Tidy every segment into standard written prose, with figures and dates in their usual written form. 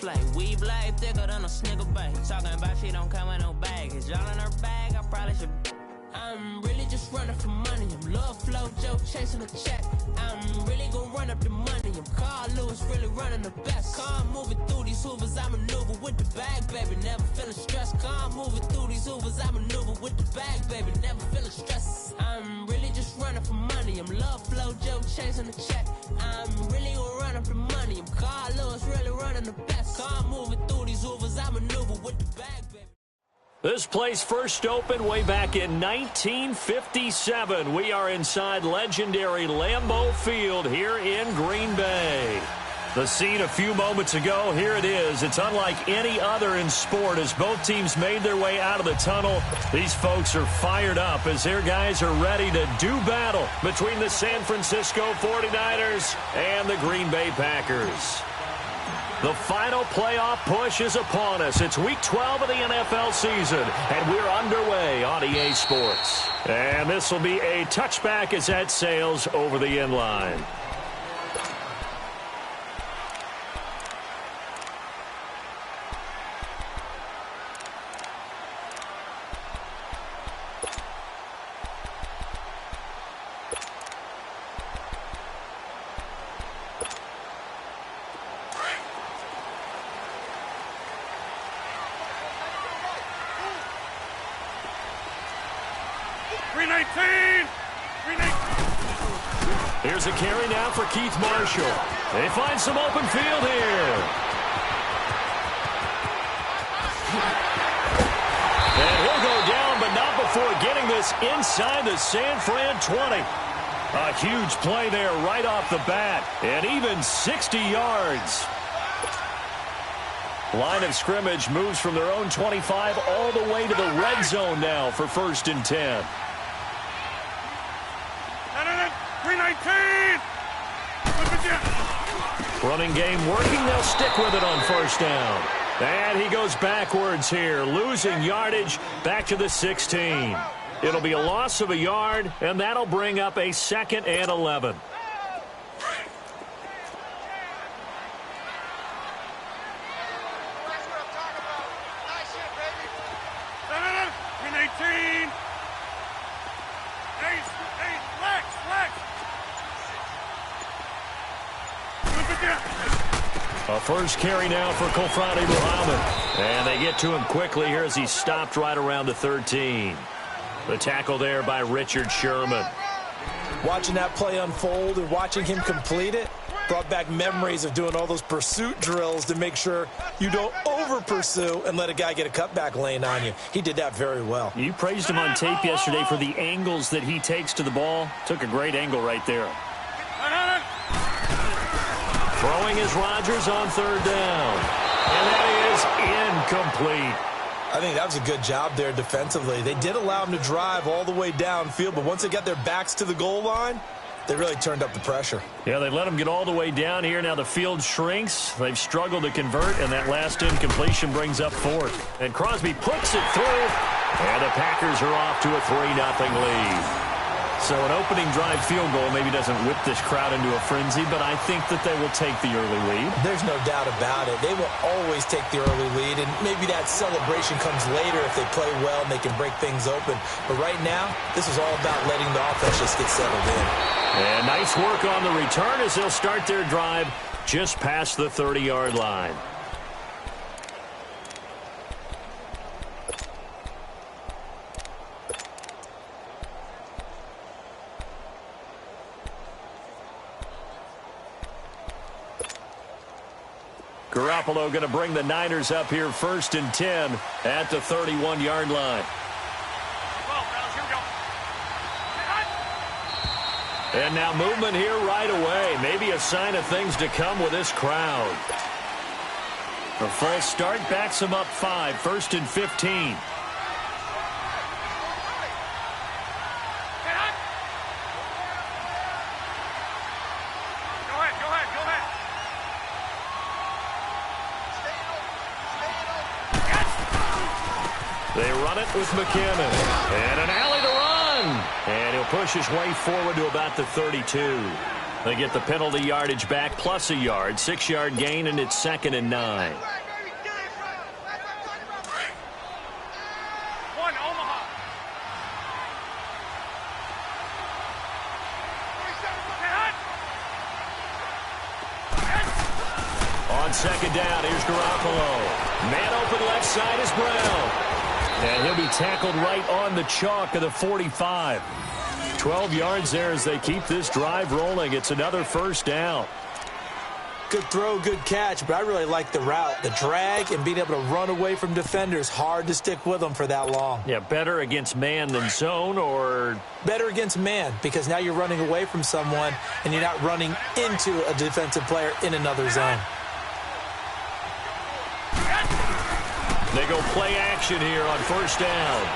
Like weave like thicker than a snicker bag. Talking about she don't come with no baggage. Y'all in her bag, I probably should. I'm really just running for money. I'm love flow, Joe chasing the check. I'm really gonna run up the money. I'm Carl Lewis, really running the best. Car moving through these hoovers, I maneuver with the bag, baby. Never feeling stressed. Car moving through these hoovers, I maneuver with the bag, baby. Never feeling stressed. I'm really just running for money. I'm love flow, Joe chasing the check. I'm really gonna run up the money. I'm Carl Lewis, really running the best. Car moving through these hoovers, I maneuver with the bag, baby. This place first opened way back in 1957. We are inside legendary Lambeau Field here in Green Bay. The scene a few moments ago, here it is. It's unlike any other in sport as both teams made their way out of the tunnel. These folks are fired up as their guys are ready to do battle between the San Francisco 49ers and the Green Bay Packers. The final playoff push is upon us. It's Week 12 of the NFL season, and we're underway on EA Sports. And this will be a touchback as that sails over the end line. Here's a carry now for Keith Marshall. They find some open field here. And he'll go down, but not before getting this inside the San Fran 20. A huge play there right off the bat, and even 60 yards. Line of scrimmage moves from their own 25 all the way to the red zone now for 1st and 10. 319! Running game working. They'll stick with it on 1st down. And he goes backwards here, losing yardage back to the 16. It'll be a loss of a yard, and that'll bring up a 2nd and 11. A first carry now for Kofradi Muhammad. And they get to him quickly here as he stopped right around the 13. The tackle there by Richard Sherman. Watching that play unfold and watching him complete it brought back memories of doing all those pursuit drills to make sure you don't over-pursue and let a guy get a cutback lane on you. He did that very well. You praised him on tape yesterday for the angles that he takes to the ball. Took a great angle right there. Throwing is Rodgers on 3rd down. And that is incomplete. I think that was a good job there defensively. They did allow him to drive all the way downfield, but once they got their backs to the goal line, they really turned up the pressure. Yeah, they let him get all the way down here. Now the field shrinks. They've struggled to convert, and that last incompletion brings up 4th. And Crosby puts it through, and the Packers are off to a 3-0 lead. So an opening drive field goal maybe doesn't whip this crowd into a frenzy, but I think that they will take the early lead. There's no doubt about it. They will always take the early lead, and maybe that celebration comes later if they play well and they can break things open. But right now, this is all about letting the offense just get settled in. And nice work on the return as they'll start their drive just past the 30-yard line. Garoppolo going to bring the Niners up here 1st and 10 at the 31-yard line. And now movement here right away. Maybe a sign of things to come with this crowd. A false start backs him up 5, 1st and 15. They run it with McKinnon. And an alley to run. And he'll push his way forward to about the 32. They get the penalty yardage back plus a yard, 6-yard gain, and it's 2nd and 9. On 2nd down, here's Garoppolo. Man open left side is Brown. And he'll be tackled right on the chalk of the 45. 12 yards there as they keep this drive rolling. It's another 1st down. Good throw, good catch, but I really like the route. The drag and being able to run away from defenders, hard to stick with them for that long. Yeah, better against man than zone, or? Better against man, because now you're running away from someone and you're not running into a defensive player in another zone. They go play action here on 1st down.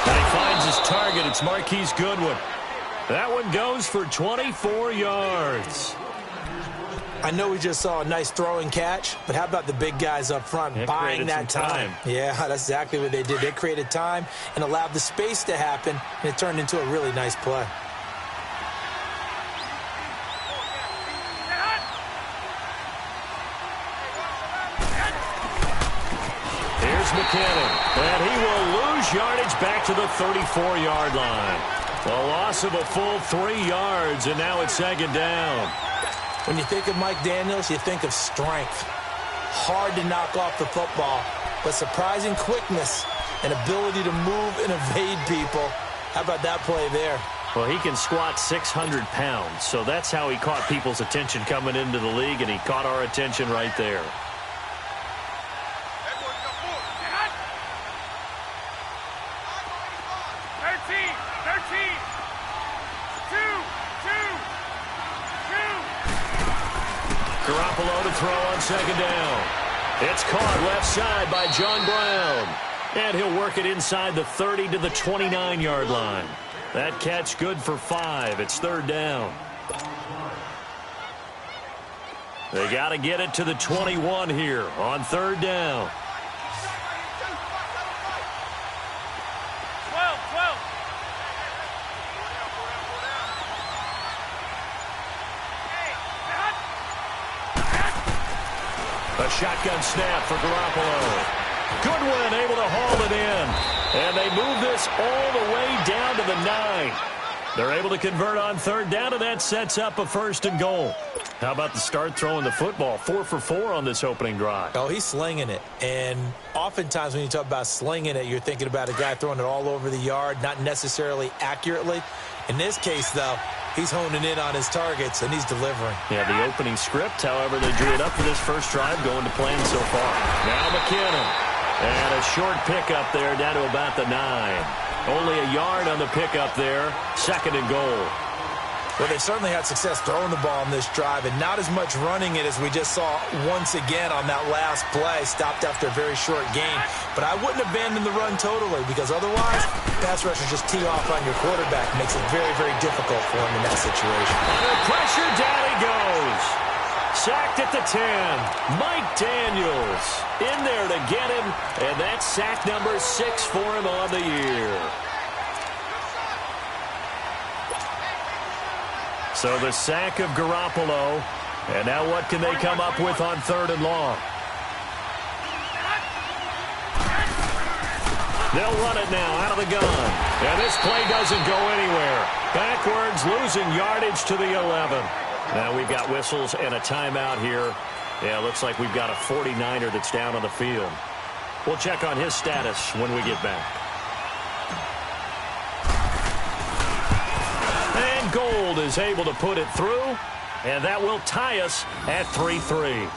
And he finds his target. It's Marquise Goodwin. That one goes for 24 yards. I know we just saw a nice throwing catch, but how about the big guys up front buying that time? Yeah, that's exactly what they did. They created time and allowed the space to happen, and it turned into a really nice play. McKinnon, and he will lose yardage back to the 34-yard line. A loss of a full 3 yards, and now it's 2nd down. When you think of Mike Daniels, you think of strength. Hard to knock off the football, but surprising quickness and ability to move and evade people. How about that play there? Well, he can squat 600 pounds, so that's how he caught people's attention coming into the league, and he caught our attention right there. Garoppolo to throw on 2nd down. It's caught left side by John Brown. And he'll work it inside the 30 to the 29-yard line. That catch good for 5. It's 3rd down. They got to get it to the 21 here on 3rd down. A shotgun snap for Garoppolo. Goodwin able to haul it in. And they move this all the way down to the 9. They're able to convert on 3rd down, and that sets up a 1st and goal. How about the start throwing the football? 4 for 4 on this opening drive. Oh, he's slinging it. And oftentimes when you talk about slinging it, you're thinking about a guy throwing it all over the yard, not necessarily accurately. In this case, though, he's honing in on his targets, and he's delivering. Yeah, the opening script, however, they drew it up for this first drive going to plan so far. Now McKinnon. And a short pickup there down to about the 9. Only a yard on the pickup there. 2nd and goal. Well, they certainly had success throwing the ball in this drive, and not as much running it as we just saw once again on that last play. Stopped after a very short gain. But I wouldn't abandon the run totally, because otherwise, pass rushers just tee off on your quarterback. Makes it very, very difficult for him in that situation. Under pressure, down he goes. Sacked at the 10. Mike Daniels in there to get him, and that's sack number 6 for him on the year. So the sack of Garoppolo, and now what can they come up with on 3rd and long? They'll run it now out of the gun, and this play doesn't go anywhere. Backwards, losing yardage to the 11. Now we've got whistles and a timeout here. Yeah, looks like we've got a 49er that's down on the field. We'll check on his status when we get back. And Gold is able to put it through, and that will tie us at 3-3.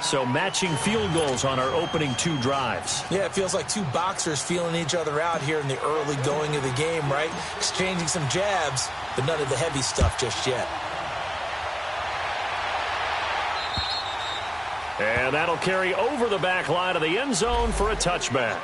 So matching field goals on our opening 2 drives. Yeah, it feels like 2 boxers feeling each other out here in the early going of the game, right? Exchanging some jabs, but none of the heavy stuff just yet. And that'll carry over the back line of the end zone for a touchback.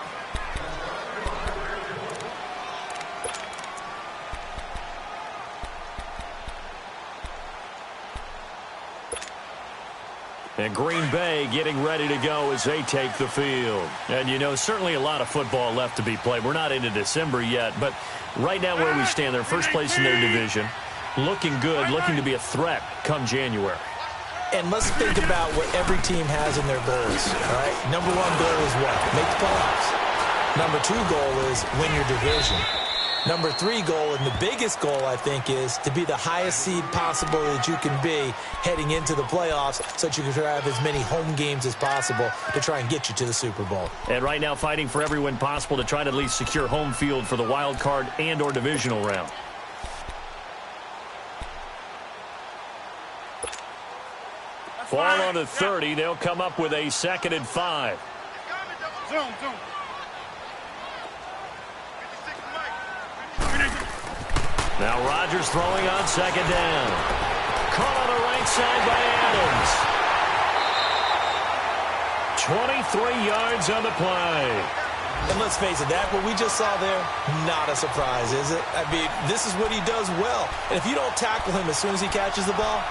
And Green Bay getting ready to go as they take the field. And, you know, certainly a lot of football left to be played. We're not into December yet, but right now where we stand, they're first place in their division. Looking good, looking to be a threat come January. And let's think about what every team has in their goals, all right? Number one goal is what? Make the playoffs. Number two goal is win your division. Number three goal, and the biggest goal, I think, is to be the highest seed possible that you can be heading into the playoffs so that you can have as many home games as possible to try and get you to the Super Bowl. And right now fighting for every win possible to try to at least secure home field for the wild card and or divisional round. Ball on the 30. They'll come up with a 2nd and 5. Zoom. Now Rodgers throwing on 2nd down. Caught on the right side by Adams. 23 yards on the play. And let's face it, that what we just saw there, not a surprise, is it? I mean, this is what he does well. And if you don't tackle him as soon as he catches the ball,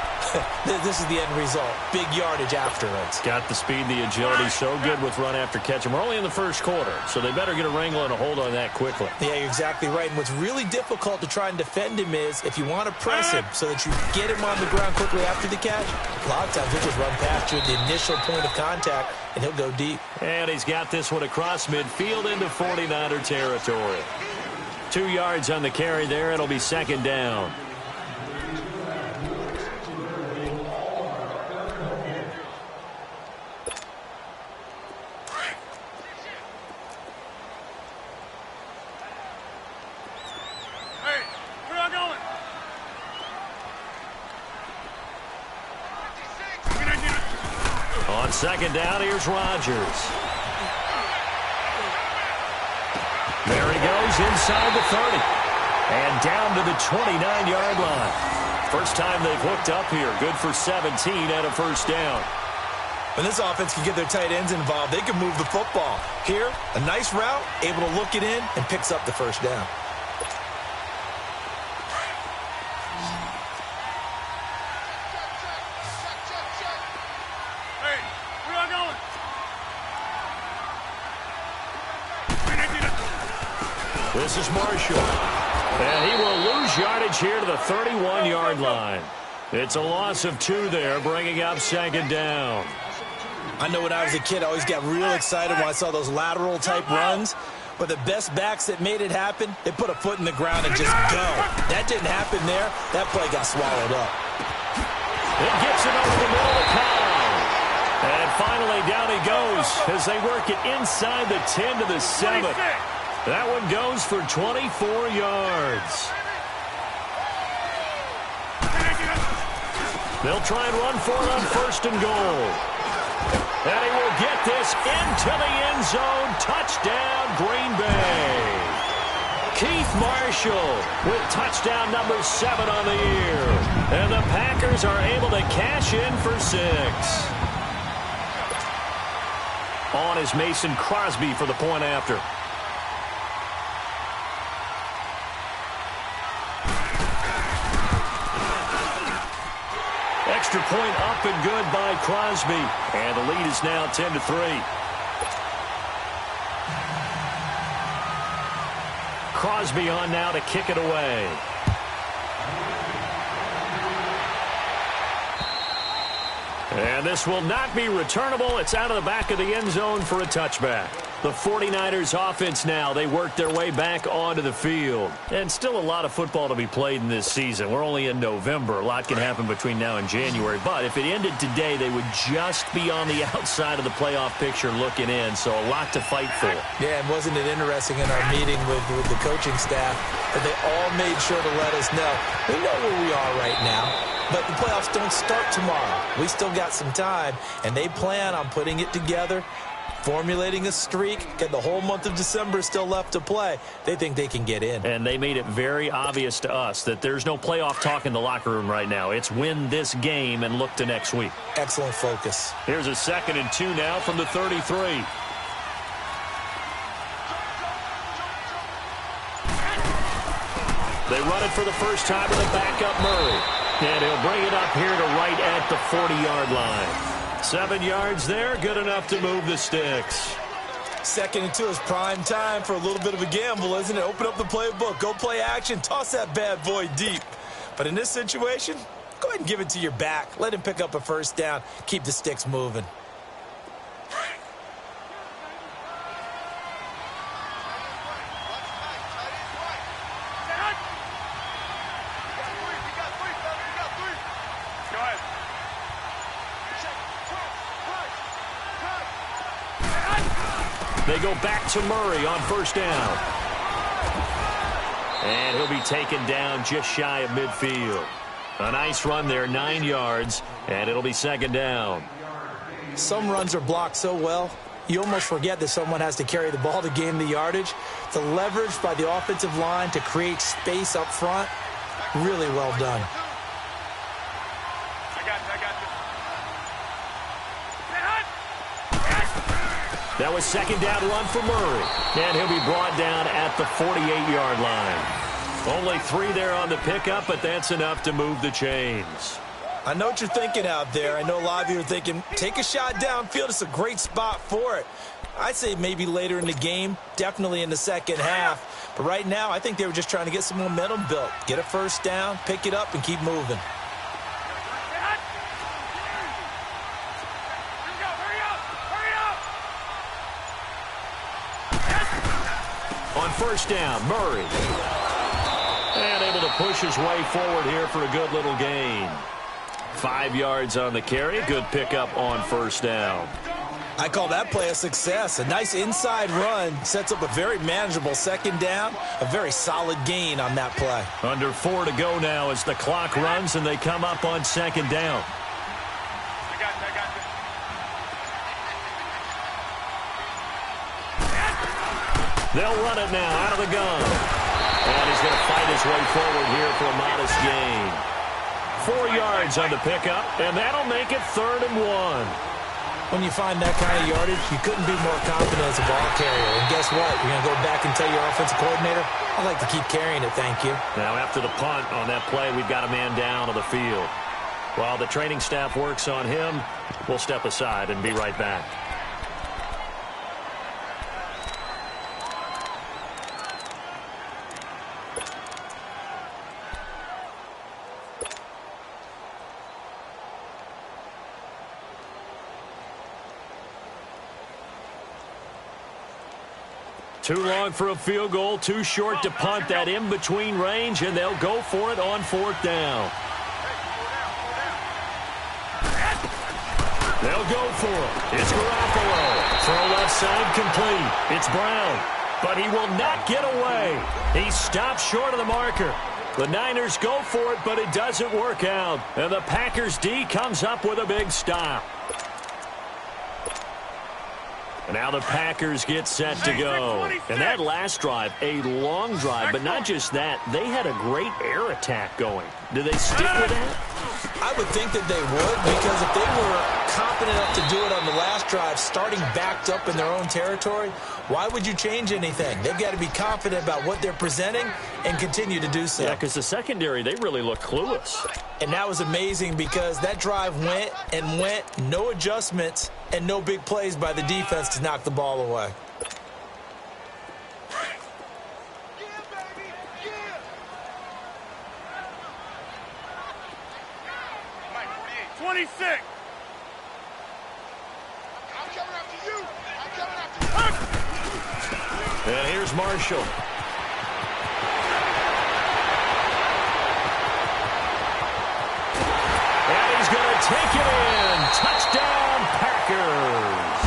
this is the end result. Big yardage afterwards. Got the speed, the agility, so good with run after catch. And we're only in the first quarter, so they better get a wrangle and a hold on that quickly. Yeah, you're exactly right. And what's really difficult to try and defend him is if you want to press him so that you get him on the ground quickly after the catch, a lot of times he'll just run past you at the initial point of contact, and he'll go deep. And he's got this one across midfield into 49er territory. 2 yards on the carry there. It'll be 2nd down. Hey, where y'all going? On 2nd down, here's Rodgers. There he goes inside the 30. And down to the 29-yard line. First time they've hooked up here. Good for 17 and a 1st down. When this offense can get their tight ends involved, they can move the football. Here, a nice route, able to look it in, and picks up the 1st down. Hey, where y'all going? This is Marshall. And he will lose yardage here to the 31-yard line. It's a loss of 2 there, bringing up 2nd down. I know when I was a kid, I always got real excited when I saw those lateral-type runs. But the best backs that made it happen, they put a foot in the ground and just go. That didn't happen there. That play got swallowed up. It gets it over the middle of the pile. And finally, down he goes as they work it inside the 10 to the 7. That one goes for 24 yards. They'll try and run for it on 1st and goal. And he will get this into the end zone. Touchdown, Green Bay. Keith Marshall with touchdown number 7 on the year. And the Packers are able to cash in for 6. On is Mason Crosby for the point after. Extra point up and good by Crosby. And the lead is now 10-3. Crosby on now to kick it away. And this will not be returnable. It's out of the back of the end zone for a touchback. The 49ers offense now, they work their way back onto the field. And still a lot of football to be played in this season. We're only in November. A lot can happen between now and January. But if it ended today, they would just be on the outside of the playoff picture looking in. So a lot to fight for. Yeah, and wasn't it interesting in our meeting with the coaching staff that they all made sure to let us know, we know where we are right now. But the playoffs don't start tomorrow. We still got some time, and they plan on putting it together, formulating a streak, get the whole month of December still left to play. They think they can get in. And they made it very obvious to us that there's no playoff talk in the locker room right now. It's win this game and look to next week. Excellent focus. Here's a 2nd and 2 now from the 33. They run it for the first time to the backup Murray. And he'll bring it up here to right at the 40-yard line. 7 yards there, good enough to move the sticks. 2nd and 2 is prime time for a little bit of a gamble, isn't it? Open up the playbook, go play action, toss that bad boy deep. But in this situation, go ahead and give it to your back. Let him pick up a first down. Keep the sticks moving. They go back to Murray on first down. And he'll be taken down just shy of midfield. A nice run there, 9 yards, and it'll be 2nd down. Some runs are blocked so well, you almost forget that someone has to carry the ball to gain the yardage. The leverage by the offensive line to create space up front, really well done. That was 2nd down run for Murray. And he'll be brought down at the 48-yard line. Only 3 there on the pickup, but that's enough to move the chains. I know what you're thinking out there. I know a lot of you are thinking, take a shot downfield. It's a great spot for it. I'd say maybe later in the game, definitely in the second half. But right now, I think they were just trying to get some momentum built. Get a first down, pick it up, and keep moving. On first down, Murray. And able to push his way forward here for a good little gain. 5 yards on the carry. Good pickup on first down. I call that play a success. A nice inside run sets up a very manageable 2nd down. A very solid gain on that play. Under 4 to go now as the clock runs and they come up on 2nd down. They'll run it now out of the gun. And he's going to fight his way forward here for a modest gain. 4 yards on the pickup, and that'll make it 3rd and 1. When you find that kind of yardage, you couldn't be more confident as a ball carrier. And guess what? You're going to go back and tell your offensive coordinator, I'd like to keep carrying it, thank you. Now after the punt on that play, we've got a man down on the field. While the training staff works on him, we'll step aside and be right back. Too long for a field goal, too short to punt that in-between range, and they'll go for it on 4th down. They'll go for it. It's Garoppolo. Throw left side complete. It's Brown, but he will not get away. He stops short of the marker. The Niners go for it, but it doesn't work out, and the Packers D comes up with a big stop. Now the Packers get set to go. And that last drive, a long drive, but not just that. They had a great air attack going. Do they stick with that? I would think that they would, because if they were confident enough to do it on the last drive, starting backed up in their own territory, why would you change anything? They've got to be confident about what they're presenting and continue to do so. Yeah, because the secondary, they really look clueless. And that was amazing because that drive went and went, no adjustments, and no big plays by the defense to knock the ball away. Yeah. 26. I'm coming after you. I'm coming after you. And here's Marshall. And he's going to take it in. Touchdown, Packers.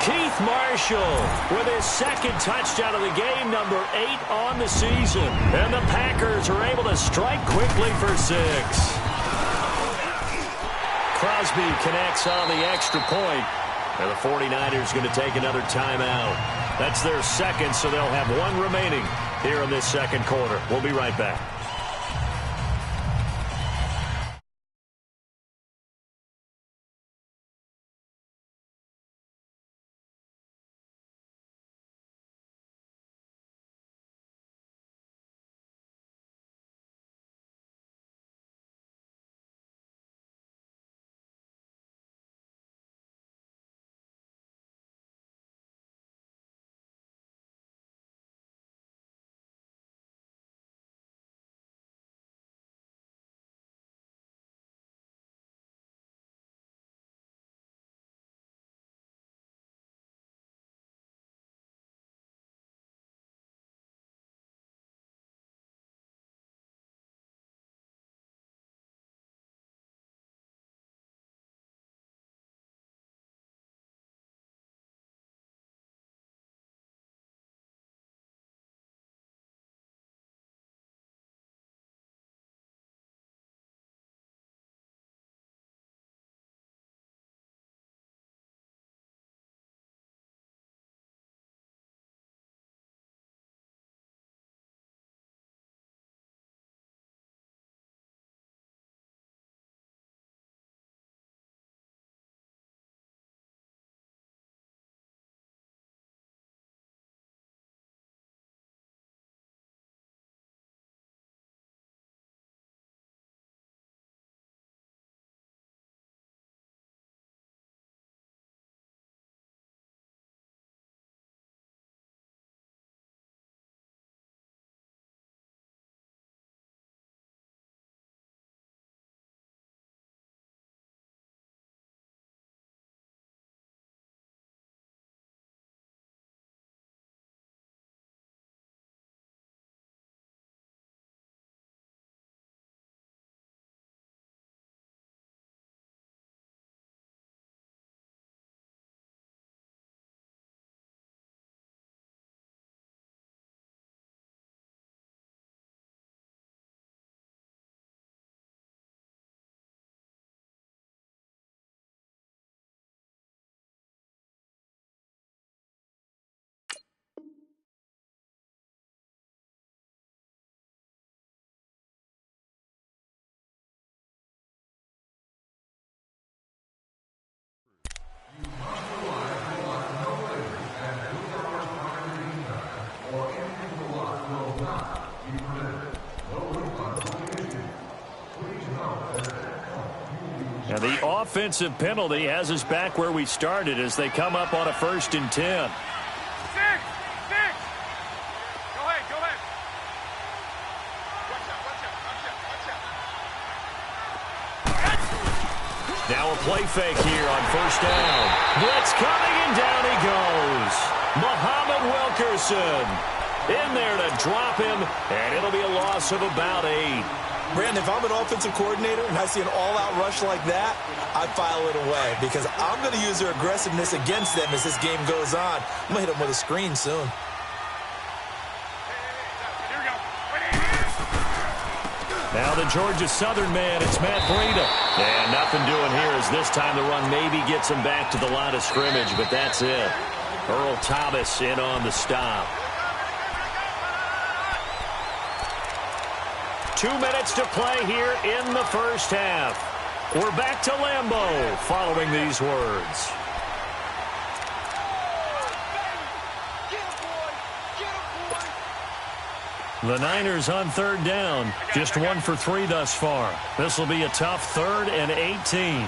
Keith Marshall with his 2nd touchdown of the game, number 8 on the season. And the Packers are able to strike quickly for 6. Crosby connects on the extra point. And the 49ers going to take another timeout. That's their 2nd, so they'll have 1 remaining here in this 2nd quarter. We'll be right back. offensive penalty has us back where we started as they come up on a 1st and 10. 6. Go ahead. Watch out. Now a play fake here on 1st down. Blitz coming, and down he goes. Muhammad Wilkerson in there to drop him, and it'll be a loss of about 8. Brandon, if I'm an offensive coordinator and I see an all-out rush like that, I file it away because I'm going to use their aggressiveness against them as this game goes on. I'm going to hit them with a screen soon. Here we go. Now the Georgia Southern man, it's Matt Breida. And nothing doing here as this time the run maybe gets him back to the line of scrimmage, but that's it. Earl Thomas in on the stop. 2 minutes to play here in the 1st half. We're back to Lambeau following these words. The Niners on 3rd down. Just 1 for 3 thus far. This will be a tough 3rd and 18.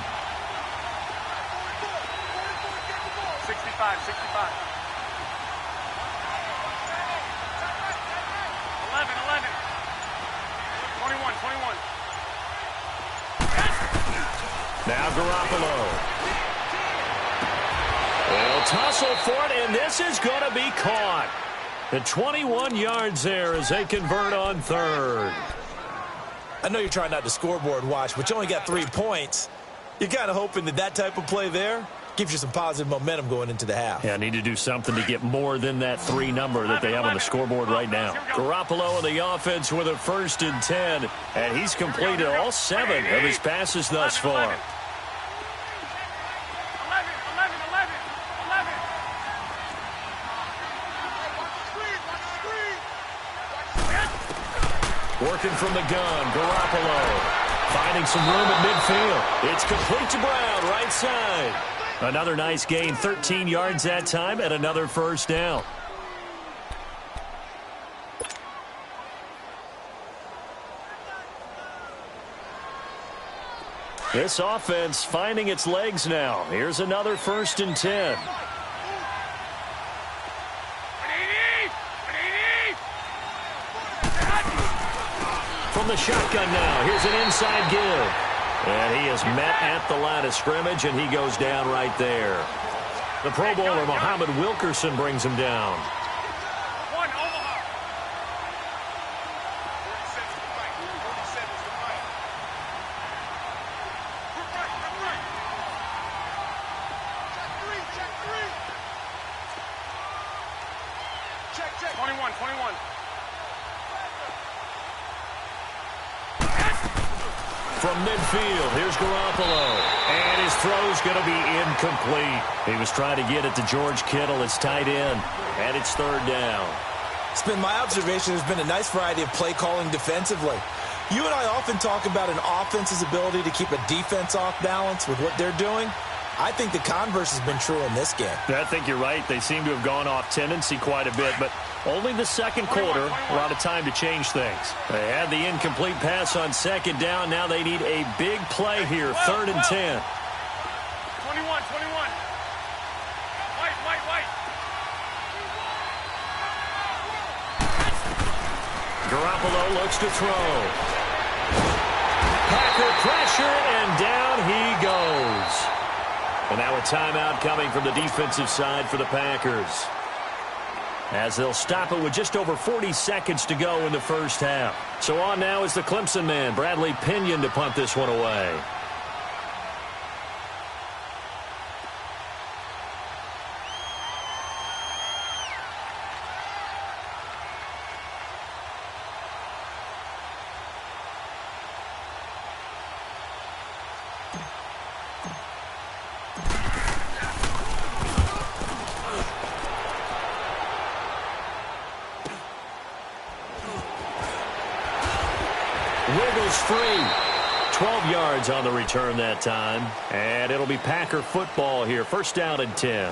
65. 11. 21. Now Garoppolo. They'll tussle for it, and this is going to be caught. At 21 yards there as they convert on 3rd. I know you're trying not to scoreboard watch, but you only got 3 points. You're kind of hoping that type of play there gives you some positive momentum going into the half. Yeah, need to do something to get more than that 3 number that they have on the scoreboard right now. Garoppolo in the offense with a 1st and 10, and he's completed all 7 of his passes thus far. 11. Working from the gun, Garoppolo finding some room at midfield. It's complete to Brown, right side. Another nice gain, 13 yards that time, and another 1st down. This offense finding its legs now. Here's another 1st and 10. From the shotgun now, here's an inside give. And he is met at the line of scrimmage, and he goes down right there. The Pro Bowler, Muhammad Wilkerson, brings him down. 1 Omaha. 47 is the fight. 47 is the fight. Right. Check 3. 21. From midfield, here's Garoppolo. And his throw's going to be incomplete. He was trying to get it to George Kittle, his tight end. And it's 3rd down. It's been my observation there's been a nice variety of play calling defensively. You and I often talk about an offense's ability to keep a defense off balance with what they're doing. I think the converse has been true in this game. I think you're right. They seem to have gone off tendency quite a bit, but only the 2nd quarter, a lot of time to change things. They had the incomplete pass on 2nd down. Now they need a big play here, 3rd and 10. 21. White. Garoppolo looks to throw. Packer pressure, and down he goes. And now a timeout coming from the defensive side for the Packers, as they'll stop it with just over 40 seconds to go in the 1st half. So on now is the Clemson man, Bradley Pinion, to punt this one away. Wiggles free. 12 yards on the return that time. And it'll be Packer football here. 1st down and 10.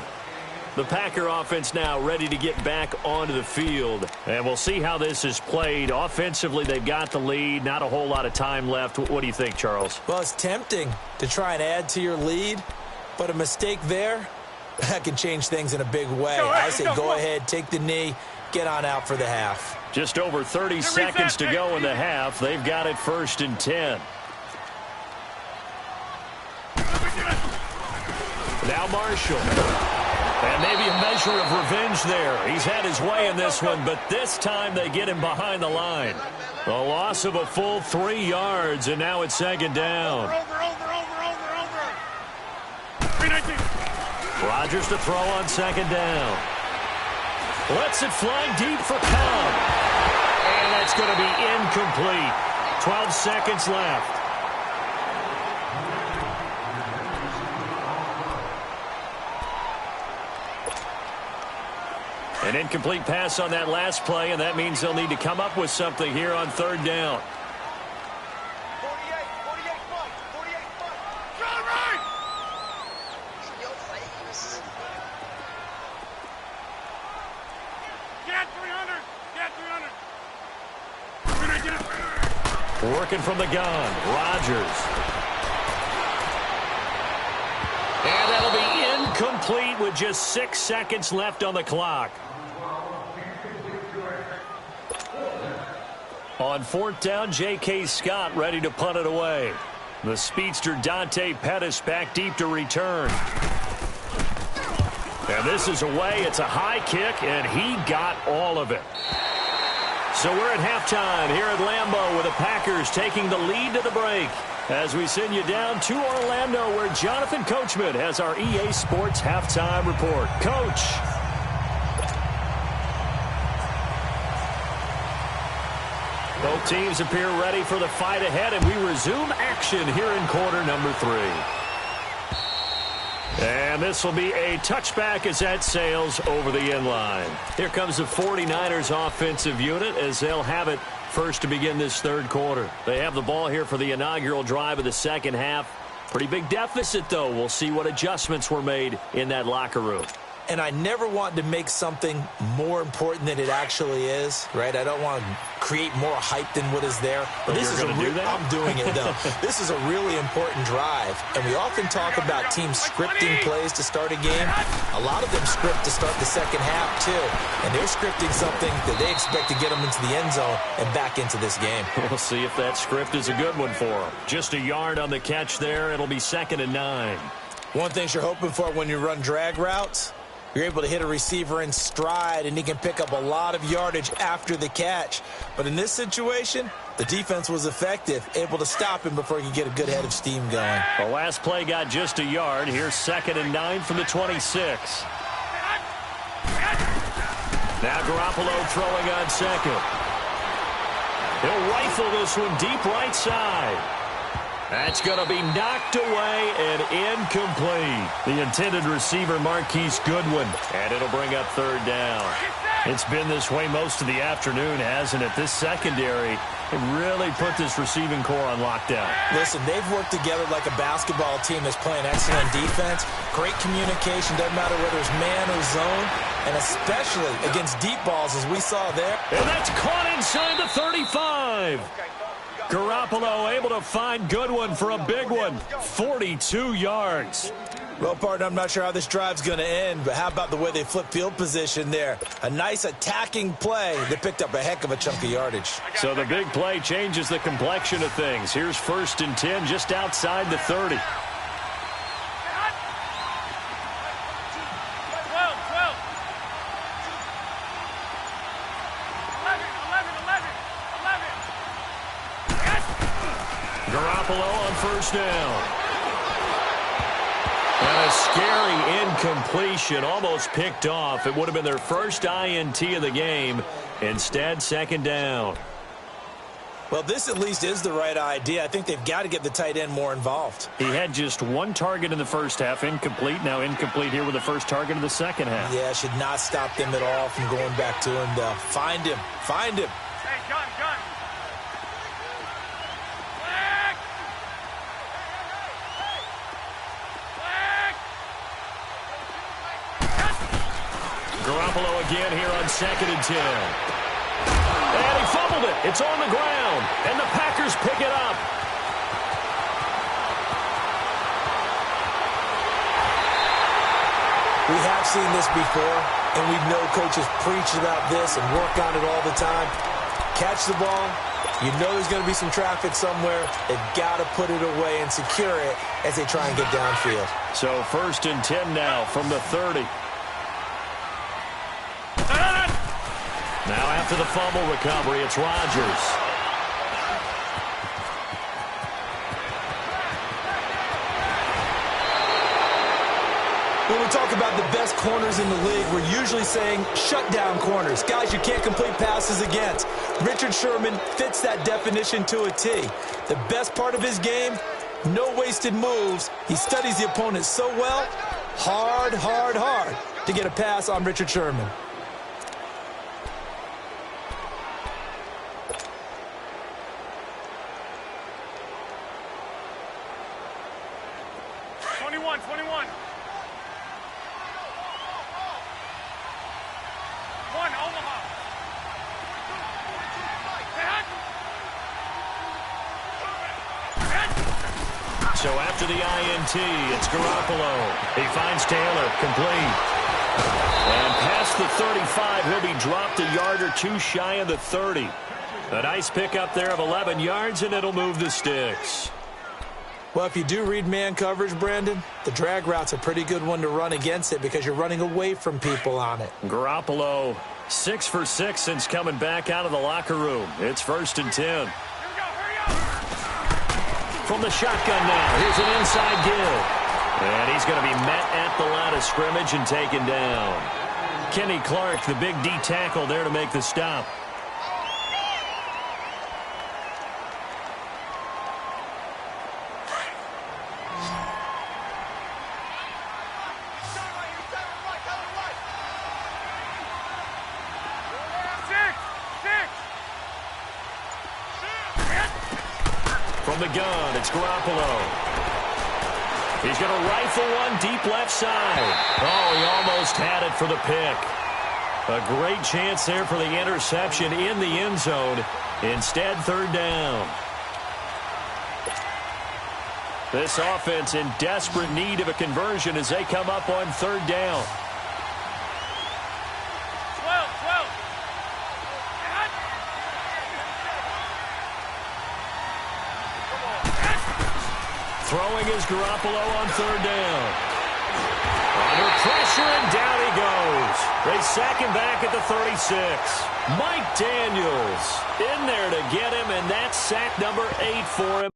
The Packer offense now ready to get back onto the field. And we'll see how this is played. Offensively, they've got the lead. Not a whole lot of time left. What do you think, Charles? Well, it's tempting to try and add to your lead, but a mistake there, that can change things in a big way. I say go ahead, take the knee, get on out for the half. Just over 30 seconds to go in the half. They've got it 1st and 10. Now Marshall. And maybe a measure of revenge there. He's had his way in this one, but this time they get him behind the line. A loss of a full 3 yards, and now it's 2nd down. Rodgers to throw on 2nd down. Lets it fly deep for Cobb. And that's going to be incomplete. 12 seconds left. An incomplete pass on that last play, and that means they'll need to come up with something here on 3rd down. 48 John Wright! Get 300! Get 300! Working from the gun, Rodgers. And that'll be incomplete with just 6 seconds left on the clock. On 4th down, J.K. Scott ready to punt it away. The speedster Dante Pettis back deep to return. And this is away. It's a high kick, and he got all of it. So we're at halftime here at Lambeau with the Packers taking the lead to the break. As we send you down to Orlando, where Jonathan Coachman has our EA Sports halftime report. Coach. Both teams appear ready for the fight ahead, and we resume action here in quarter number 3. And this will be a touchback as that sails over the end line. Here comes the 49ers offensive unit as they'll have it first to begin this 3rd quarter. They have the ball here for the inaugural drive of the 2nd half. Pretty big deficit, though. We'll see what adjustments were made in that locker room. And I never want to make something more important than it actually is, right? I don't want to create more hype than what is there. But this is I'm doing it, though. This is a really important drive. And we often talk about teams scripting plays to start a game. A lot of them script to start the 2nd half, too. And they're scripting something that they expect to get them into the end zone and back into this game. We'll see if that script is a good one for them. Just a yard on the catch there. It'll be 2nd and 9. One thing you're hoping for when you run drag routes, you're able to hit a receiver in stride, and he can pick up a lot of yardage after the catch. But in this situation, the defense was effective, able to stop him before he could get a good head of steam going. The last play got just a yard. Here's 2nd and 9 from the 26. Now Garoppolo throwing on 2nd. He'll rifle this one deep right side. That's going to be knocked away and incomplete. The intended receiver, Marquise Goodwin. And it'll bring up 3rd down. It's been this way most of the afternoon, hasn't it? This secondary really put this receiving core on lockdown. Listen, they've worked together like a basketball team that's playing excellent defense. Great communication, doesn't matter whether it's man or zone. And especially against deep balls, as we saw there. And that's caught inside the 35. Garoppolo able to find Goodwin for a big one. 42 yards. Well, partner, I'm not sure how this drive's going to end, but how about the way they flip field position there? A nice attacking play that picked up a heck of a chunk of yardage. So the big play changes the complexion of things. Here's 1st and 10 just outside the 30. Garoppolo on 1st down. And a scary incompletion, almost picked off. It would have been their first INT of the game. Instead, 2nd down. Well, this at least is the right idea. I think they've got to get the tight end more involved. He had just 1 target in the 1st half, incomplete. Now incomplete here with the 1st target of the 2nd half. Yeah, should not stop them at all from going back to him, though. Find him. Find him. Hey, gun. Garoppolo again here on 2nd and 10. And he fumbled it. It's on the ground. And the Packers pick it up. We have seen this before, and we know coaches preach about this and work on it all the time. Catch the ball. You know there's going to be some traffic somewhere. They've got to put it away and secure it as they try and get downfield. So 1st and 10 now from the 30. Now after the fumble recovery, it's Rodgers. When we talk about the best corners in the league, we're usually saying shutdown corners, guys you can't complete passes against. Richard Sherman fits that definition to a T. The best part of his game, no wasted moves. He studies the opponent so well, hard to get a pass on Richard Sherman. So after the INT, it's Garoppolo. He finds Taylor, complete. And past the 35, he'll be dropped a yard or two shy of the 30. A nice pickup there of 11 yards, and it'll move the sticks. Well, if you do read man coverage, Brandon, the drag route's a pretty good one to run against it because you're running away from people on it. Garoppolo, 6 for 6 since coming back out of the locker room. It's 1st and 10. From the shotgun now, here's an inside give. And he's going to be met at the line of scrimmage and taken down. Kenny Clark, the big D tackle there to make the stop. From the gun, it's Garoppolo. He's going to rifle one deep left side. Oh, he almost had it for the pick. A great chance there for the interception in the end zone. Instead, 3rd down. This offense in desperate need of a conversion as they come up on 3rd down. Throwing is Garoppolo on 3rd down. Under pressure, and down he goes. They sack him back at the 36. Mike Daniels in there to get him, and that's sack number 8 for him.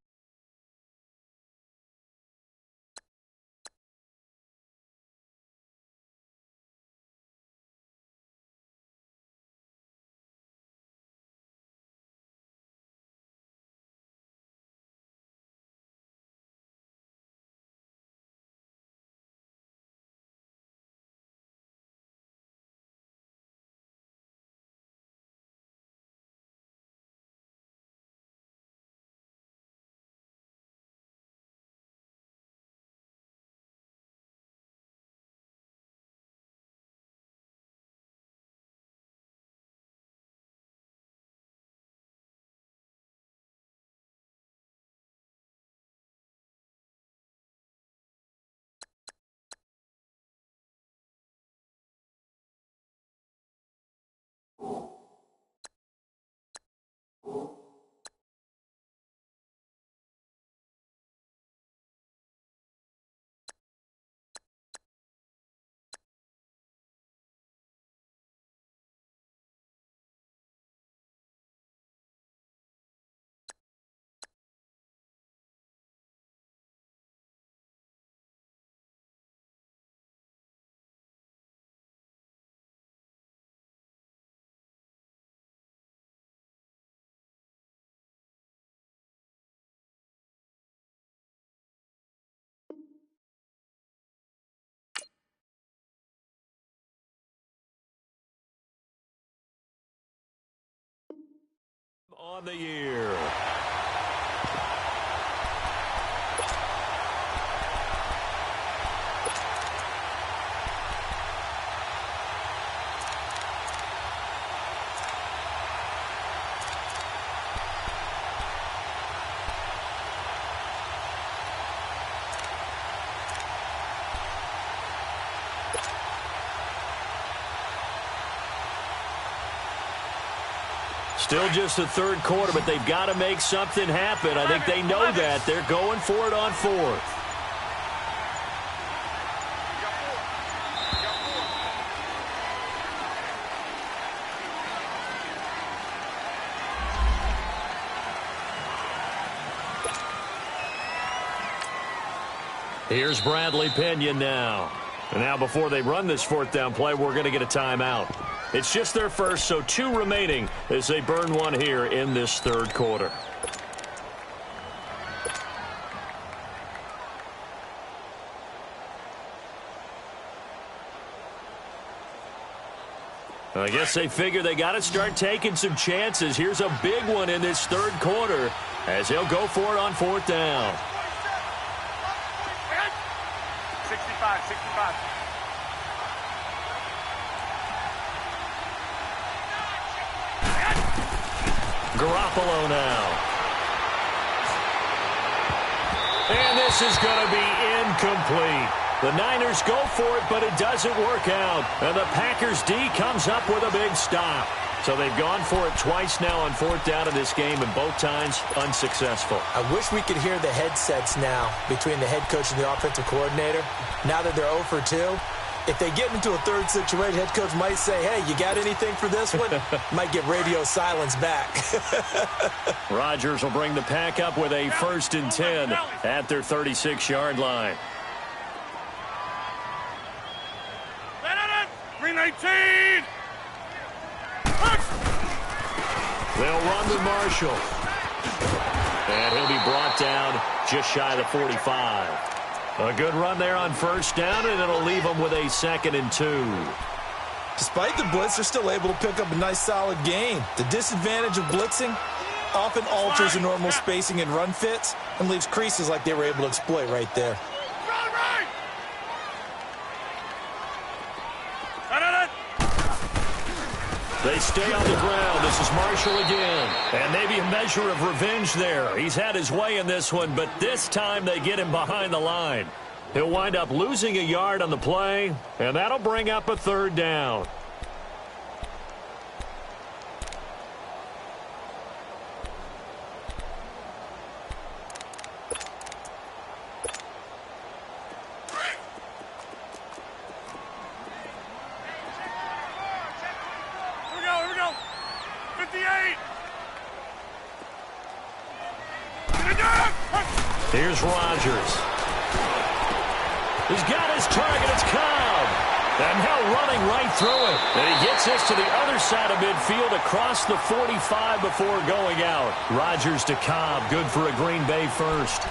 On the year. Still just the third quarter, but they've got to make something happen. I think they know that. They're going for it on fourth. Here's Bradley Pinion now. And now before they run this fourth down play, we're going to get a timeout. It's just their first, so 2 remaining as they burn one here in this third quarter. I guess they figure they got to start taking some chances. Here's a big one in this third quarter as they'll go for it on fourth down. 65. Garoppolo now. And this is going to be incomplete. The Niners go for it, but it doesn't work out. And the Packers D comes up with a big stop. So they've gone for it twice now on fourth down in this game, and both times unsuccessful. I wish we could hear the headsets now between the head coach and the offensive coordinator. Now that they're 0 for 2, if they get into a third situation, head coach might say, hey, you got anything for this one? Might get radio silence back. Rodgers will bring the Pack up with a 1st and 10 at their 36-yard line. 319. They'll run with Marshall. And he'll be brought down just shy of the 45. A good run there on first down, and it'll leave them with a 2nd and 2. Despite the blitz, they're still able to pick up a nice, solid gain. The disadvantage of blitzing often alters the normal spacing and run fits and leaves creases like they were able to exploit right there. They stay on the ground. This is Marshall again. And maybe a measure of revenge there. He's had his way in this one, but this time they get him behind the line. He'll wind up losing a yard on the play, and that'll bring up a 3rd down. Here's Rodgers. He's got his target. It's Cobb. And now running right through it. And he gets this to the other side of midfield across the 45 before going out. Rodgers to Cobb. Good for a Green Bay first.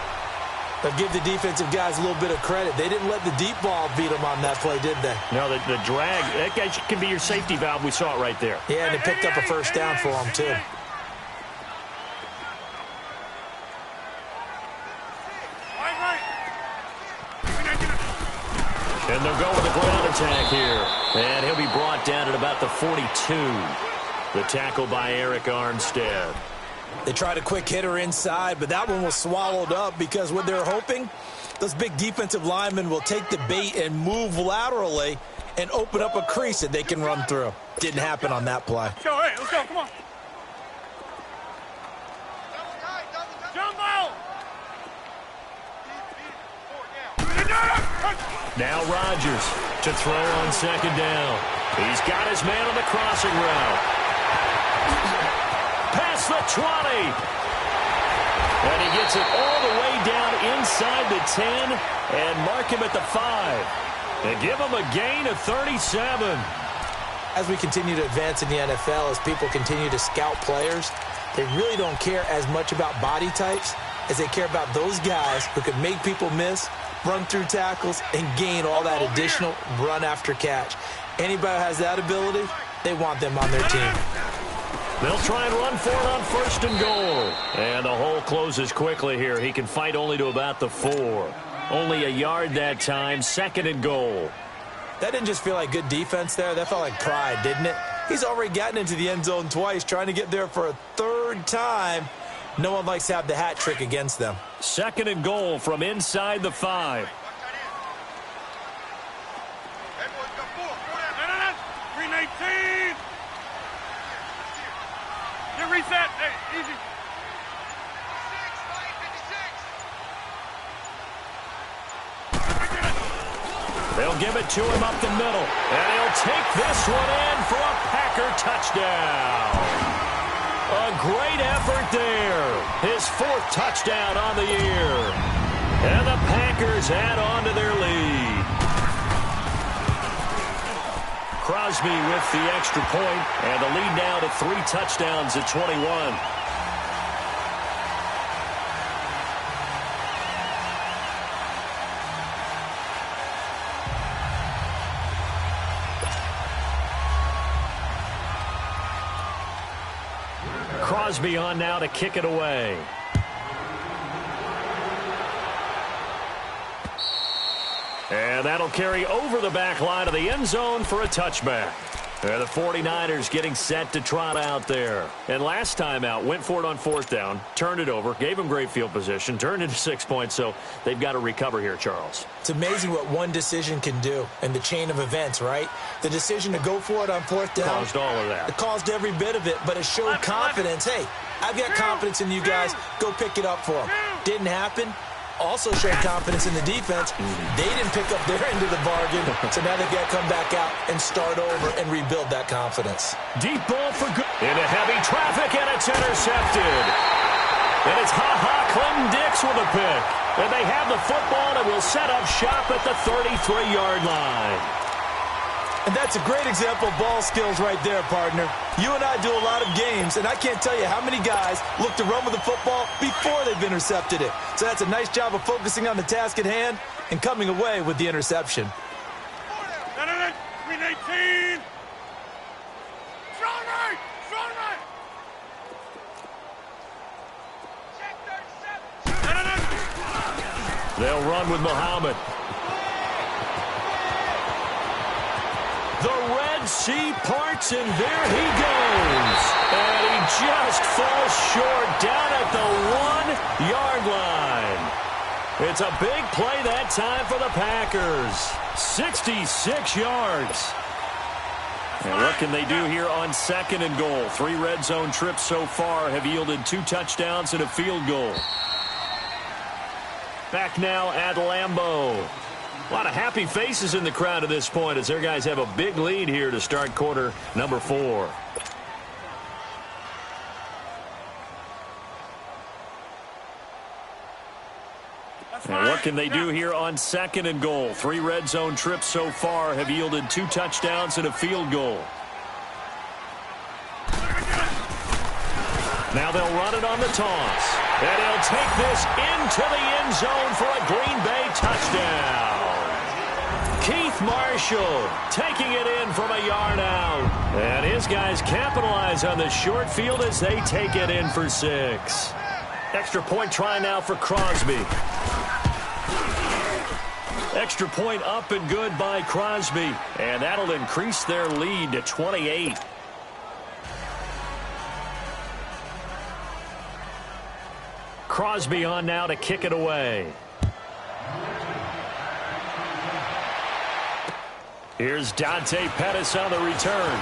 But give the defensive guys a little bit of credit. They didn't let the deep ball beat them on that play, did they? No, the drag, that can be your safety valve. We saw it right there. Yeah, and it picked up a first down for them, too. And they'll go with a ground attack here. And he'll be brought down at about the 42. The tackle by Eric Armstead. They tried a quick hitter inside, but that one was swallowed up because what they're hoping, those big defensive linemen will take the bait and move laterally and open up a crease that they can run through. Didn't happen on that play. Let's go, hey, let's go, come on. Now Rodgers to throw on 2nd down. He's got his man on the crossing route. Past the 20. And he gets it all the way down inside the 10 and mark him at the 5. And give him a gain of 37. As we continue to advance in the NFL, as people continue to scout players, they really don't care as much about body types as they care about those guys who can make people miss, run through tackles, and gain all that additional run after catch. Anybody who has that ability, they want them on their team. They'll try and run for it on 1st and goal. And the hole closes quickly here. He can fight only to about the 4. Only a yard that time, 2nd and goal. That didn't just feel like good defense there. That felt like pride, didn't it? He's already gotten into the end zone twice, trying to get there for a 3rd time. No one likes to have the hat trick against them. 2nd and goal from inside the 5. 319. Gotta reset. Hey, easy. They'll give it to him up the middle, and he'll take this one in for a Packer touchdown. A great effort there. His 4th touchdown on the year. And the Packers add on to their lead. Crosby with the extra point, and the lead now to 3 touchdowns at 21. Crosby on now to kick it away. And that'll carry over the back line of the end zone for a touchback. And the 49ers getting set to trot out there. And last time out, went for it on 4th down, turned it over, gave them great field position, turned into 6 points, so they've got to recover here, Charles. It's amazing what one decision can do in the chain of events, right? The decision to go for it on 4th down. Caused all of that. It caused every bit of it, but it showed confidence. Hey, I've got confidence in you guys. Go pick it up for them. Didn't happen. Also showed confidence in the defense. They didn't pick up their end of the bargain, so now they've got to come back out and start over and rebuild that confidence. Deep ball for good. Into heavy traffic, and it's intercepted. And it's Clinton Dix with a pick. And they have the football and will set up shop at the 33-yard line. And that's a great example of ball skills right there, partner. You and I do a lot of games, and I can't tell you how many guys look to run with the football before they've intercepted it. So that's a nice job of focusing on the task at hand and coming away with the interception. 318. Strong right. Strong right. Check 37. They'll run with Muhammad. The Red Sea parts, and there he goes. And he just falls short down at the 1-yard line. It's a big play that time for the Packers. 66 yards. And what can they do here on 2nd and goal? 3 red zone trips so far have yielded 2 touchdowns and a field goal. Back now at Lambeau. A lot of happy faces in the crowd at this point as their guys have a big lead here to start quarter number 4. And what can they do here on 2nd and goal? 3 red zone trips so far have yielded 2 touchdowns and a field goal. Now they'll run it on the toss. And he'll take this into the end zone for a Green Bay touchdown. Keith Marshall taking it in from a yard out. And his guys capitalize on the short field as they take it in for 6. Extra point try now for Crosby. Extra point up and good by Crosby. And that'll increase their lead to 28. Crosby on now to kick it away. Here's Dante Pettis on the return.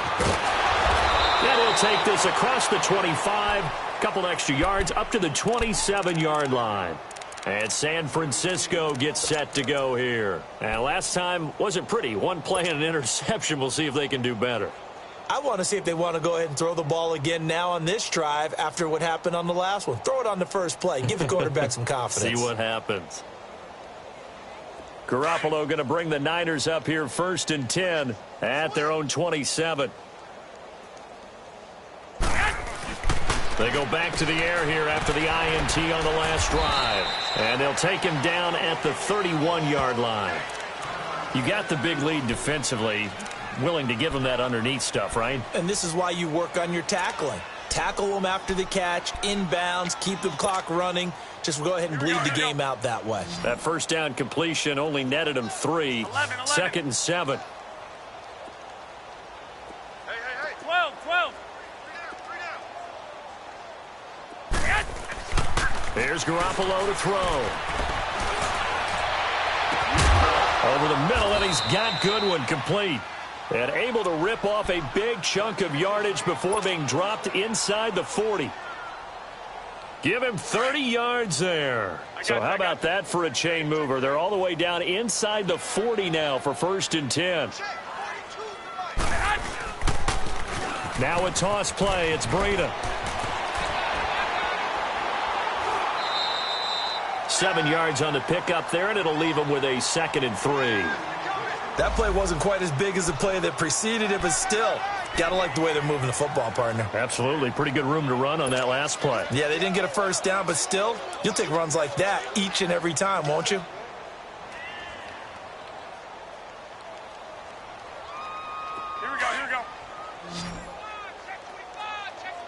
And he'll take this across the 25. Couple extra yards up to the 27-yard line. And San Francisco gets set to go here. And last time wasn't pretty. 1 play and an interception. We'll see if they can do better. I want to see if they want to go ahead and throw the ball again now on this drive after what happened on the last one. Throw it on the first play. Give the quarterback some confidence. See what happens. Garoppolo going to bring the Niners up here 1st and 10 at their own 27. They go back to the air here after the INT on the last drive. And they'll take him down at the 31-yard line. You got the big lead defensively. Willing to give them that underneath stuff, right? And this is why you work on your tackling. Tackle them after the catch, inbounds, keep the clock running. Just go ahead and bleed the game out that way. That 1st down completion only netted him 3. 2nd and 7. Hey. 12. Here's Garoppolo to throw. Over the middle, and he's got Goodwin complete. And able to rip off a big chunk of yardage before being dropped inside the 40. Give him 30 yards there. So how about that for a chain mover? They're all the way down inside the 40 now for 1st and 10. Now a toss play. It's Breida. 7 yards on the pickup there, and it'll leave him with a 2nd and 3. That play wasn't quite as big as the play that preceded it, but still, got to like the way they're moving the football, partner. Absolutely. Pretty good room to run on that last play. Yeah, they didn't get a first down, but still, you'll take runs like that each and every time, won't you? Here we go, here we go. Check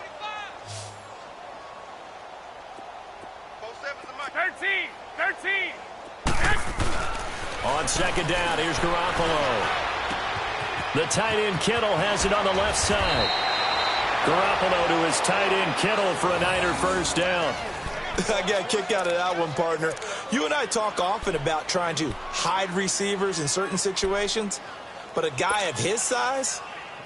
13. On 2nd down, here's Garoppolo. The tight end Kittle has it on the left side. Garoppolo to his tight end Kittle for a Niner first down. I got a kick out of that one, partner. You and I talk often about trying to hide receivers in certain situations, but a guy of his size,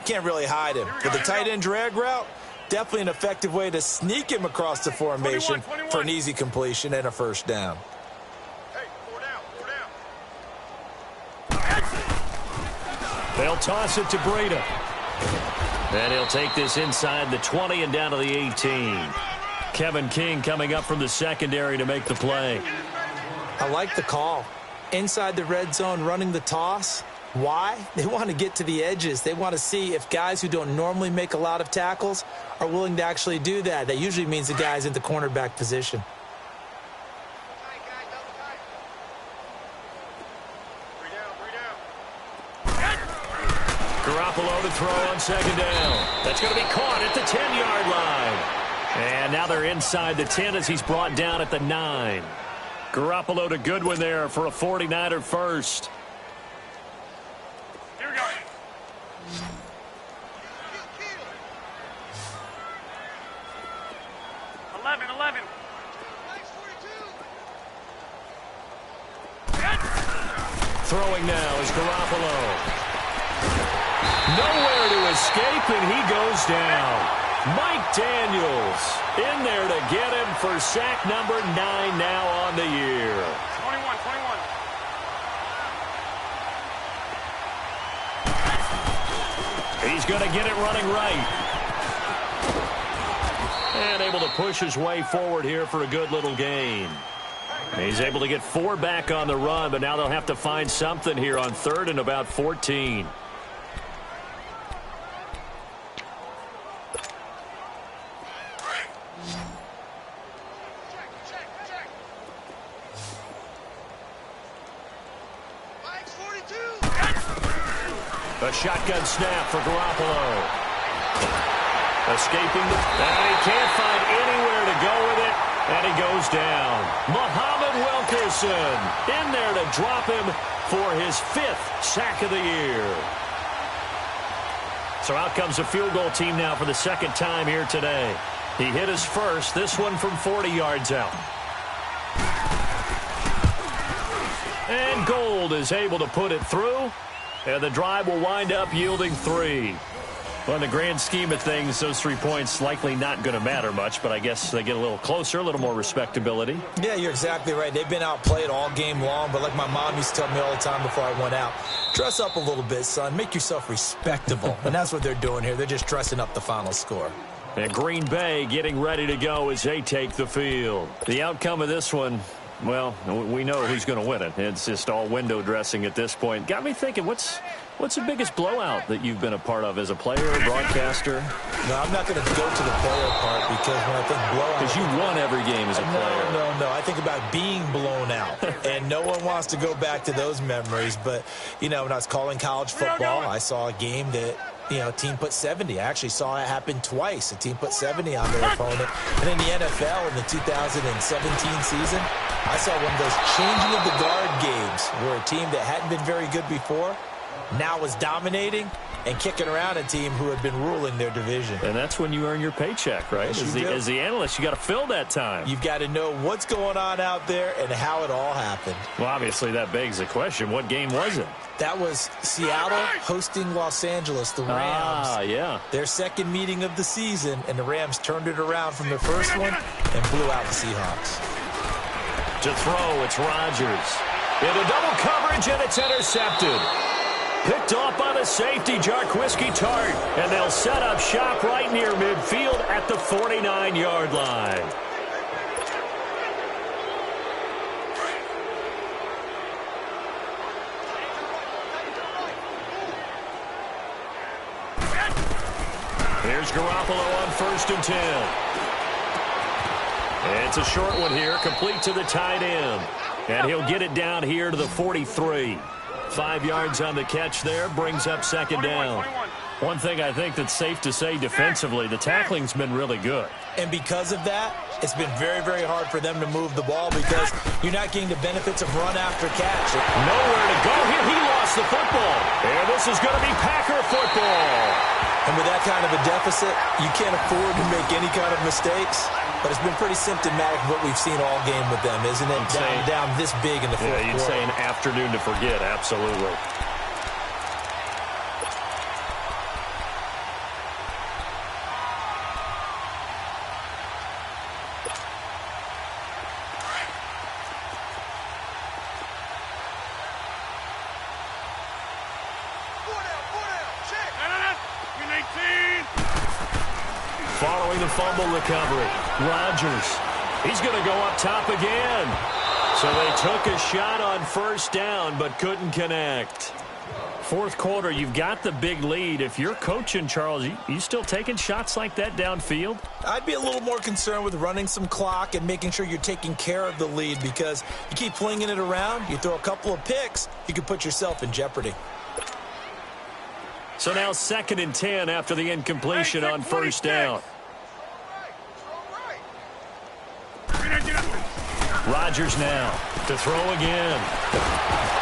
can't really hide him. With the tight end drag route, definitely an effective way to sneak him across the formation 21. for an easy completion and a first down. Hey, 4 down. They'll toss it to Breida. And he'll take this inside the 20 and down to the 18. Kevin King coming up from the secondary to make the play. I like the call. Inside the red zone, running the toss. Why? They want to get to the edges. They want to see if guys who don't normally make a lot of tackles are willing to actually do that. That usually means the guy's in the cornerback position. Garoppolo to throw on 2nd down. That's going to be caught at the 10-yard line. And now they're inside the 10 as he's brought down at the 9. Garoppolo to Goodwin there for a 49er first. Here we go. Eleven. Throwing now is Garoppolo. Nowhere to escape, and he goes down. Mike Daniels in there to get him for sack number 9 now on the year. 21. He's going to get it running right. And able to push his way forward here for a good little gain. He's able to get 4 back on the run, but now they'll have to find something here on 3rd and about 14. A shotgun snap for Garoppolo. Escaping, and he can't find anywhere to go with it, and he goes down. Muhammad Wilkerson in there to drop him for his 5th sack of the year. So out comes the field goal team now for the 2nd time here today. He hit his first, this one from 40 yards out. And Gold is able to put it through. And the drive will wind up yielding 3. Well, in the grand scheme of things, those 3 points likely not going to matter much, but I guess they get a little closer, a little more respectability. Yeah, you're exactly right. They've been outplayed all game long, but like my mom used to tell me all the time before I went out, dress up a little bit, son. Make yourself respectable. And that's what they're doing here. They're just dressing up the final score. And Green Bay getting ready to go as they take the field. The outcome of this one, well, we know who's going to win it. It's just all window dressing at this point. Got me thinking, what's the biggest blowout that you've been a part of as a player, broadcaster? No, I'm not going to go to the player part because when I think blowout... Because you won every game as a player. No. I think about being blown out. And no one wants to go back to those memories. But, you know, when I was calling college football, I saw a game that, you know, a team put 70. I actually saw it happen twice. A team put 70 on their opponent. And in the NFL in the 2017 season, I saw one of those changing of the guard games where a team that hadn't been very good before now was dominating and kicking around a team who had been ruling their division. And that's when you earn your paycheck, right? Yes, As the analyst, you got to fill that time. You've got to know what's going on out there and how it all happened. Well, obviously, that begs the question, what game was it? That was Seattle hosting Los Angeles, the Rams. Yeah. Their second meeting of the season, and the Rams turned it around from their first one and blew out the Seahawks. To throw, it's Rodgers. Into double coverage, and it's intercepted. Picked off by the safety, Jarquiski Tart. And they'll set up shop right near midfield at the 49-yard line. Here's Garoppolo on 1st and 10. And it's a short one here, complete to the tight end. And he'll get it down here to the 43. 5 yards on the catch there, brings up second down. One thing I think that's safe to say defensively, the tackling's been really good. And because of that, it's been very, very hard for them to move the ball because you're not getting the benefits of run after catch. Nowhere to go here. He lost the football. And this is going to be Packer football. And with that kind of a deficit, you can't afford to make any kind of mistakes. But it's been pretty symptomatic of what we've seen all game with them, isn't it? Down this big in the fourth quarter. Yeah, you'd say an afternoon to forget, absolutely. Following the fumble recovery, Rodgers. He's going to go up top again. So they took a shot on 1st down, but couldn't connect. Fourth quarter, you've got the big lead. If you're coaching, Charles, you still taking shots like that downfield? I'd be a little more concerned with running some clock and making sure you're taking care of the lead because you keep flinging it around, you throw a couple of picks, you can put yourself in jeopardy. So now 2nd and 10 after the incompletion on 1st down. Rodgers now to throw again.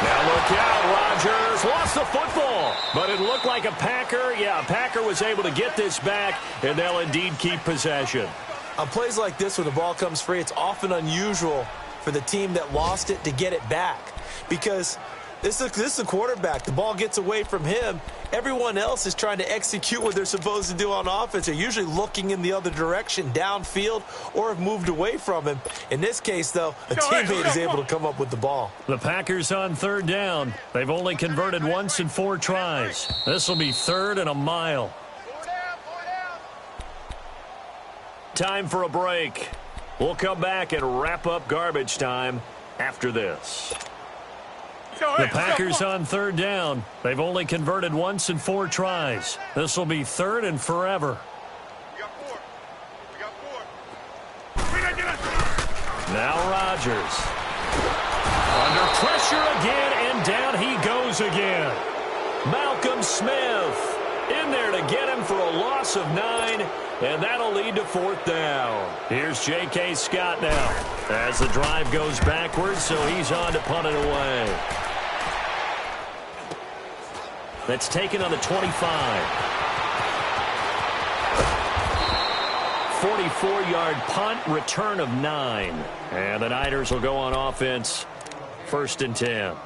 Now look out, Rodgers lost the football, but it looked like a Packer. Yeah, a Packer was able to get this back, and they'll indeed keep possession. On plays like this, when the ball comes free, it's often unusual for the team that lost it to get it back because this is the quarterback. The ball gets away from him. Everyone else is trying to execute what they're supposed to do on offense. They're usually looking in the other direction, downfield, or have moved away from him. In this case, though, a teammate is able to come up with the ball. The Packers on 3rd down. They've only converted once in 4 tries. This will be 3rd and a mile. Time for a break. We'll come back and wrap up garbage time after this. The Packers on 3rd down. They've only converted once in 4 tries. This will be 3rd and forever. Now Rodgers. Under pressure again, and down he goes again. Malcolm Smith in there to get him for a loss of 9, and that'll lead to 4th down. Here's J.K. Scott now as the drive goes backwards, so he's on to punt it away. That's taken on the 25. 44-yard punt, return of 9. And the Niners will go on offense, 1st and 10.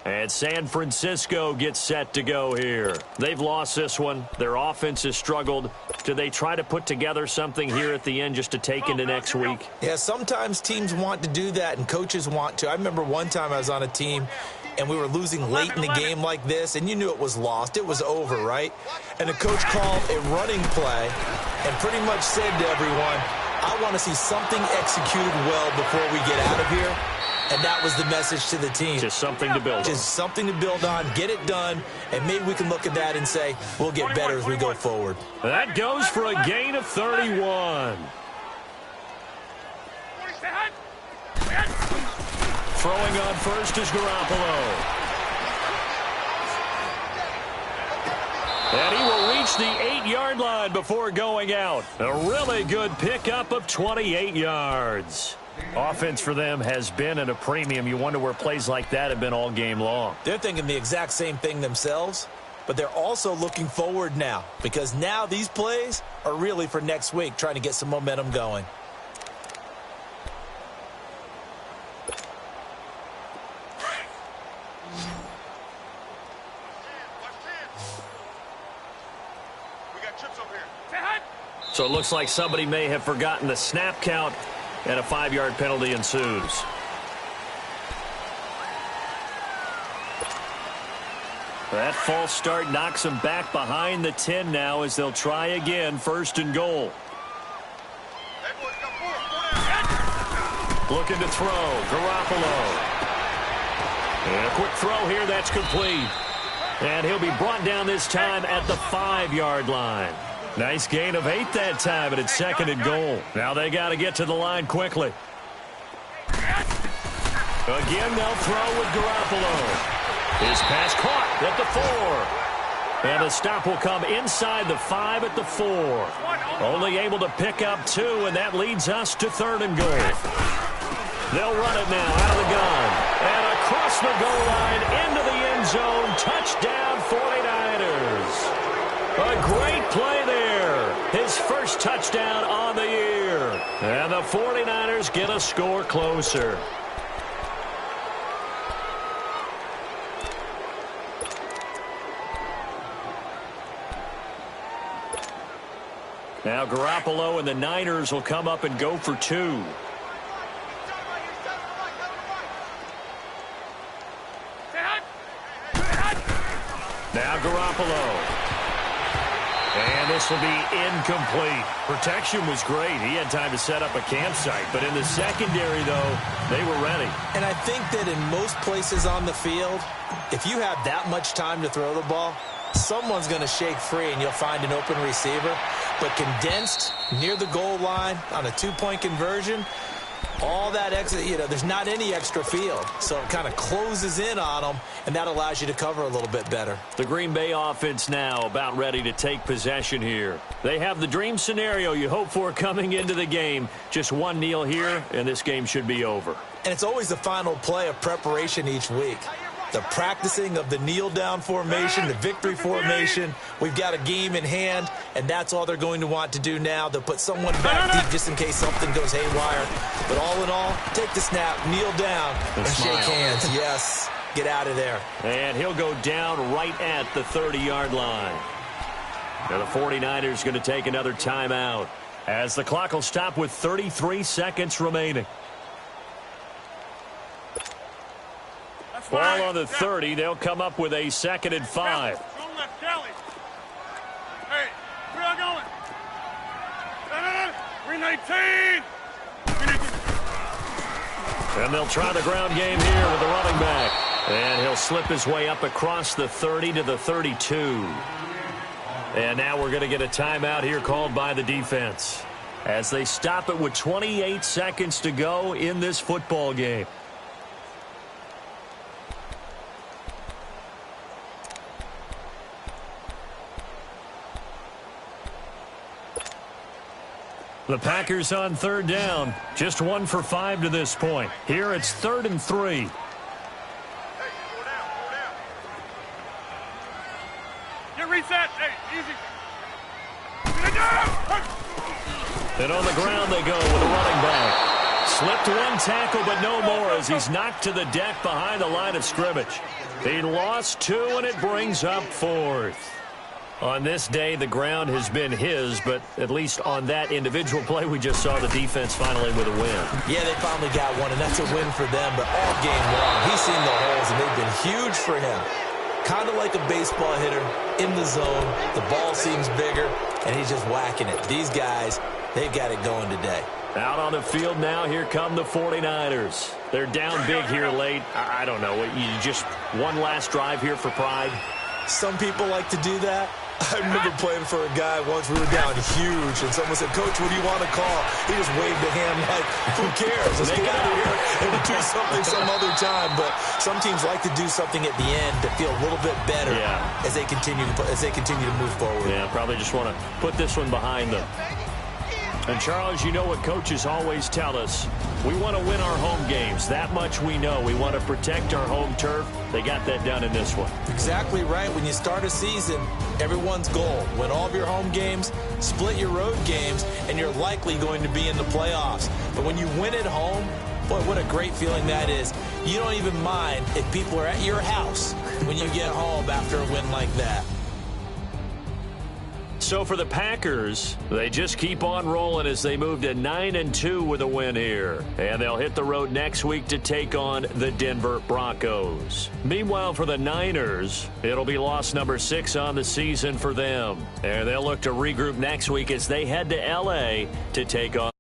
And San Francisco gets set to go here. They've lost this one. Their offense has struggled. Do they try to put together something here at the end just to take into next week? Yeah, sometimes teams want to do that and coaches want to. I remember one time I was on a team and we were losing late in the game like this, and you knew it was lost. It was over, right? And the coach called a running play and pretty much said to everyone, I want to see something executed well before we get out of here. And that was the message to the team. Just something to build on. Just something to build on, get it done, and maybe we can look at that and say, we'll get better as we go forward. That goes for a gain of 31. Throwing on first is Garoppolo. And he will reach the 8-yard line before going out. A really good pickup of 28 yards. Offense for them has been at a premium. You wonder where plays like that have been all game long. They're thinking the exact same thing themselves, but they're also looking forward now because now these plays are really for next week, trying to get some momentum going. So it looks like somebody may have forgotten the snap count, and a 5-yard penalty ensues. That false start knocks them back behind the 10 now as they'll try again, 1st and goal. Looking to throw, Garoppolo. And a quick throw here, that's complete. And he'll be brought down this time at the 5-yard line. Nice gain of 8 that time, and it's 2nd and goal. Now they got to get to the line quickly. Again, they'll throw with Garoppolo. His pass caught at the 4. And the stop will come inside the 5 at the 4. Only able to pick up 2, and that leads us to 3rd and goal. They'll run it now out of the gun. And across the goal line into the end zone. Touchdown 49ers. A great play there. His first touchdown on the year. And the 49ers get a score closer. Now Garoppolo and the Niners will come up and go for 2. Now Garoppolo. And this will be incomplete. Protection was great. He had time to set up a campsite. But in the secondary, though, they were ready. And I think that in most places on the field, if you have that much time to throw the ball, someone's going to shake free and you'll find an open receiver. But condensed near the goal line on a 2-point conversion, all that extra, there's not any extra field. So it kind of closes in on them, and that allows you to cover a little bit better. The Green Bay offense now about ready to take possession here. They have the dream scenario you hope for coming into the game. Just one kneel here, and this game should be over. And it's always the final play of preparation each week. The practicing of the kneel-down formation, the victory formation. We've got a game in hand, and that's all they're going to want to do now. They'll put someone back deep just in case something goes haywire. But all in all, take the snap, kneel down, and shake hands. Yes, get out of there. And he'll go down right at the 30-yard line. Now the 49ers going to take another timeout as the clock will stop with 33 seconds remaining. Ball on the 30. They'll come up with a 2nd and 5. Hey, where are you going? 319. And they'll try the ground game here with the running back. And he'll slip his way up across the 30 to the 32. And now we're going to get a timeout here called by the defense as they stop it with 28 seconds to go in this football game. The Packers on 3rd down. Just 1 for 5 to this point. Here it's 3rd and 3. Hey, go down. Get reset. Hey, easy. And on the ground they go with a running back. Slipped 1 tackle, but no more as he's knocked to the deck behind the line of scrimmage. He lost 2, and it brings up 4th. On this day, the ground has been his, but at least on that individual play, we just saw the defense finally with a win. Yeah, they finally got one, and that's a win for them, but all game long, he's seen the holes, and they've been huge for him. Kind of like a baseball hitter in the zone. The ball seems bigger, and he's just whacking it. These guys, they've got it going today. Out on the field now, here come the 49ers. They're down big here late. I don't know. You just one last drive here for pride? Some people like to do that. I remember playing for a guy once. We were down huge, and someone said, "Coach, what do you want to call?" He just waved a hand like, "Who cares? Let's get out of here and do something some other time." But some teams like to do something at the end to feel a little bit better as they continue to move forward. Yeah, probably just want to put this one behind them. And, Charles, you know what coaches always tell us. We want to win our home games. That much we know. We want to protect our home turf. They got that done in this one. Exactly right. When you start a season, everyone's goal, win all of your home games, split your road games, and you're likely going to be in the playoffs. But when you win at home, boy, what a great feeling that is. You don't even mind if people are at your house when you get home after a win like that. So for the Packers, they just keep on rolling as they move to 9-2 with a win here. And they'll hit the road next week to take on the Denver Broncos. Meanwhile, for the Niners, it'll be loss number 6 on the season for them. And they'll look to regroup next week as they head to L.A. to take on